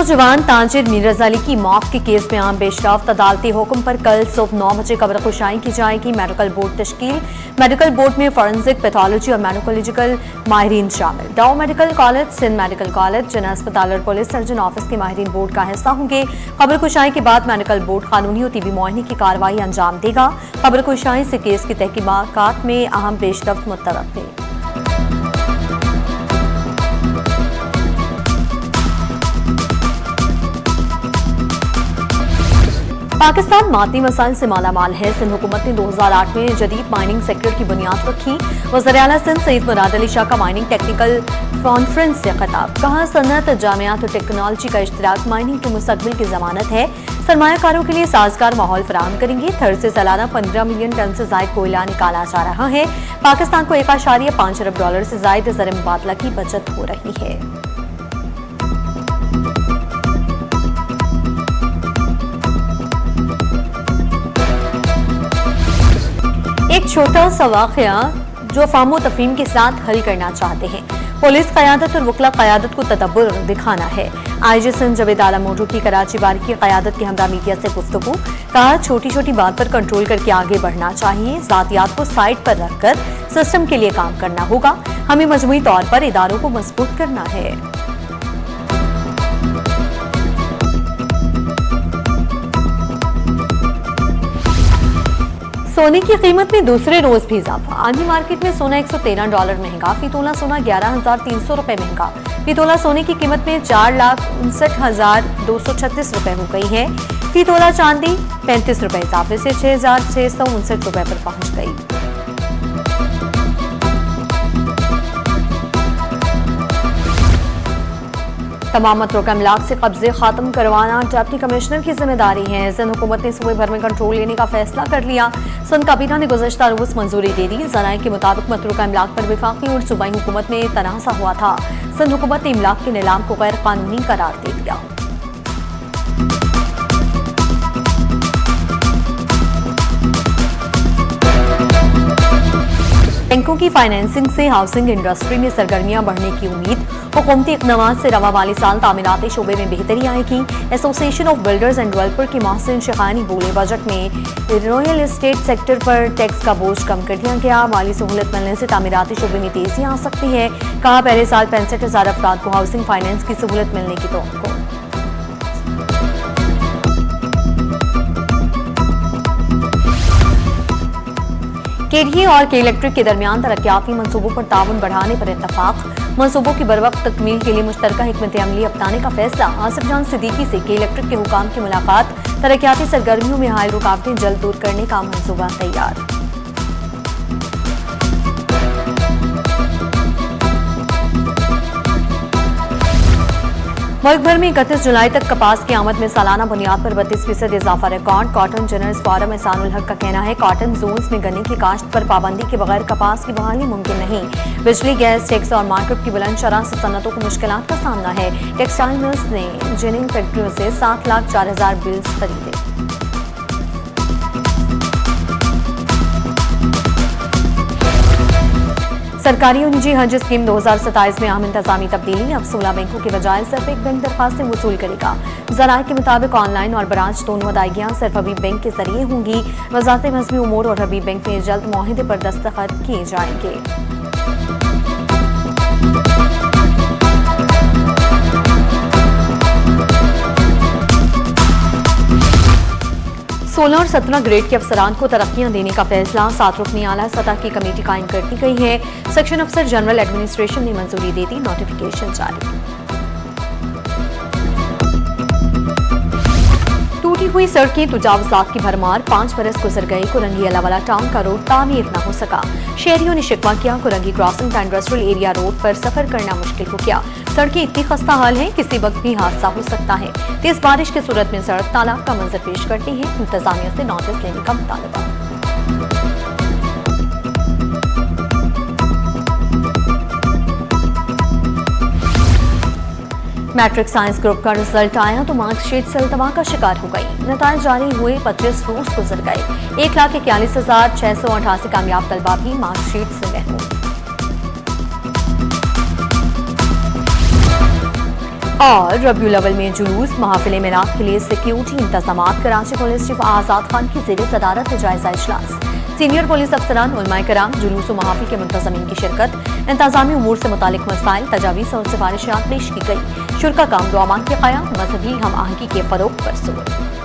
नौजवान ताजिर मीरजा अली की मौत के केस में आम पेशरफ्त अदालती हुक्म पर कल सुबह 9 बजे कब्र खुशाई की जाएगी। मेडिकल बोर्ड तश्कील। मेडिकल बोर्ड में फॉरेंसिक, पैथोलॉजी और मेडिकोलॉजिकल माहिरीन शामिल। Dow medical college, Sindh medical college, जिला अस्पताल और पुलिस सर्जन ऑफिस के माहिरीन बोर्ड का हिस्सा होंगे। कब्र खुशाई के बाद मेडिकल बोर्ड कानूनी और तिबी मुआयने की कार्रवाई अंजाम देगा। कब्र खुशाई से केस की तहकीकात में अहम पेशरफ्त मुतरक है। पाकिस्तान मादनी मसाइल से मालामाल है। सिंध हुकूमत ने 2008 में जदीद माइनिंग सेक्टर की बुनियाद रखी। वज़ीर आला सिंध सईद मुराद अली शाह का माइनिंग टेक्निकल कॉन्फ्रेंस से खिताब। कहा, सनअत, जामियात और टेक्नोलॉजी का इश्तिराक माइनिंग के मुस्तकबिल की जमानत है। सरमायाकारों के लिए साजगार माहौल फराहम करेंगे। थर्ड से सालाना 15 मिलियन टन से ज्यादा कोयला निकाला जा रहा है। पाकिस्तान को $1.5 अरब से ज्यादा ज़र मुबादला की बचत हो रही है। एक छोटा सा वाकया जो फामो तफहीम के साथ हल करना चाहते हैं। पुलिस क़यादत और वकला क़यादत को तदब्बुर दिखाना है। आईजी सिंध जावेद आलम मोटू की कराची बार की क़यादत के हमरा मीडिया से गुफ्तगू। कहा, छोटी छोटी बात पर कंट्रोल करके आगे बढ़ना चाहिए। ज़ातियात को साइड पर रखकर सिस्टम के लिए काम करना होगा। हमें मजमूई तौर पर इदारों को मजबूत करना है। सोने की कीमत में दूसरे रोज भी इजाफा। आंधी मार्केट में सोना $113 महंगा। फी तोला सोना 11,300 रुपए महंगा। फी तोला सोने की कीमत में 4,59,236 रुपए हो गई है। फी तोला चांदी 35 रुपए इजाफे से 6,659 रुपए पर पहुंच गई। तमाम मतरूका अमलाक से कब्जे खात्म करवाना डिप्टी कमिश्नर की जिम्मेदारी है। सिंध हुकूमत ने सूबे भर में कंट्रोल लेने का फैसला कर लिया। सिंध काबीना ने गुज़श्ता रोज मंजूरी दे दी। ज़राए के मुताबिक मतरूका अमलाक पर वफाकी और सूबाई हुकूमत में तनाज़ा हुआ था। सिंध हुकूमत ने इमलाक के नीलाम को गैर कानूनी करार दे दिया। बैंकों की फाइनेंसिंग से हाउसिंग इंडस्ट्री में सरगर्मियां बढ़ने की उम्मीद। हुकूमती इक़दामात से रवा माली साल तामीराती शोबे में बेहतरी आएगी। Association of builders end developer के मोहसिन शेखानी बोले, बजट में रॉयल एस्टेट सेक्टर पर टैक्स का बोझ कम कर दिया गया। माली सहूलत मिलने से तामीराती शोबे में तेजी आ सकती है। कहा, पहले साल 65,000 अफराद को हाउसिंग फाइनेंस की सहूलत मिलने की तवक्को। केडीए और के इलेक्ट्रिक के दरमियान तरक्याती मंसूबों पर ताउन बढ़ाने पर इत्तफाक। मंसूबों की बरवक्त तकमील के लिए मुश्तरका हिकमत अमली अपनाने का फैसला। आसिफ जान सिद्दीकी से के इलेक्ट्रिक के हुकाम की मुलाकात। तरक्याती सरगर्मियों में हायल रुकावटें जल्द दूर करने का मंसूबा तैयार। मुल्क भर में 31 जुलाई तक कपास की आमद में सालाना बुनियाद पर 32% इजाफा record. Cotton generals forum Ehsanul हक का कहना है, कॉटन जोन्स में गन्ने की काश्त पर पाबंदी के बगैर कपास की बहाली मुमकिन नहीं। बिजली, गैस, टैक्स और मार्केट की बुलंद शरह से सनतों को मुश्किलात का सामना है। टेक्सटाइल मिल्स ने जिनिंग फैक्ट्रियों से 7,04,000 बिल्स खरीदे। सरकारी और निजी हज स्कीम 2027 में अहम इंतजामी तब्दीली। अब 16 बैंकों के बजाय सिर्फ एक बैंक दरखास्तें वसूल करेगा। ज़राए के मुताबिक ऑनलाइन और ब्रांच दोनों अदायगियां सिर्फ हबीब बैंक के जरिए होंगी। वज़ारत मज़हबी उमूर और हबीब बैंक में जल्द मुआहिदे पर दस्तखत किए जाएंगे। सोलह और 17 ग्रेड के अफसरान को तरक्कियां देने का फैसला। 7 रुकनी आला सतह की कमेटी कायम कर दी गई है। सेक्शन अफसर जनरल एडमिनिस्ट्रेशन ने मंजूरी दे दी। नोटिफिकेशन जारी। टूटी हुई सड़कें, तुजावजात की भरमार। 5 बरस गुजर गए, कुरंगी अलावाला टाउन का रोड तामीर न हो सका। शहरियों ने शिकवा किया, कुरंगी क्रॉसिंग का इंडस्ट्रियल एरिया रोड पर सफर करना मुश्किल हो गया। सड़कें इतनी खस्ता हाल है, किसी वक्त भी हादसा हो सकता है। तेज बारिश की सूरत में सड़क तालाब का मंजर पेश करती है। इंतजामिया से नोटिस लेने का मुतालबा। मैट्रिक साइंस ग्रुप का रिजल्ट आया तो मार्कशीट सल्तवा का शिकार हो गई। नताइज जारी हुए, 25 रोज गुजर गए। 1,41,688 कामयाब तलबा भी मार्कशीट से महरूम। और रबीउल अव्वल में जुलूस महफिल मिलाद के लिए सिक्योरिटी इंतजाम। कराची पुलिस चीफ आजाद खान की ज़ेर सदारत जायजा इजलास। सीनियर पुलिस अफसरान, उलमाए कराम, जुलूस महफिल के मुंतजमीन की शिरकत। इंतजामी उमूर से मुतालिक मसाइल, तजावीज़ और सिफारिशात पेश की गई। शुरा का अमन व अमान के क़याम, मजहबी हम आहंगी के फ़रोग़ पर जोर।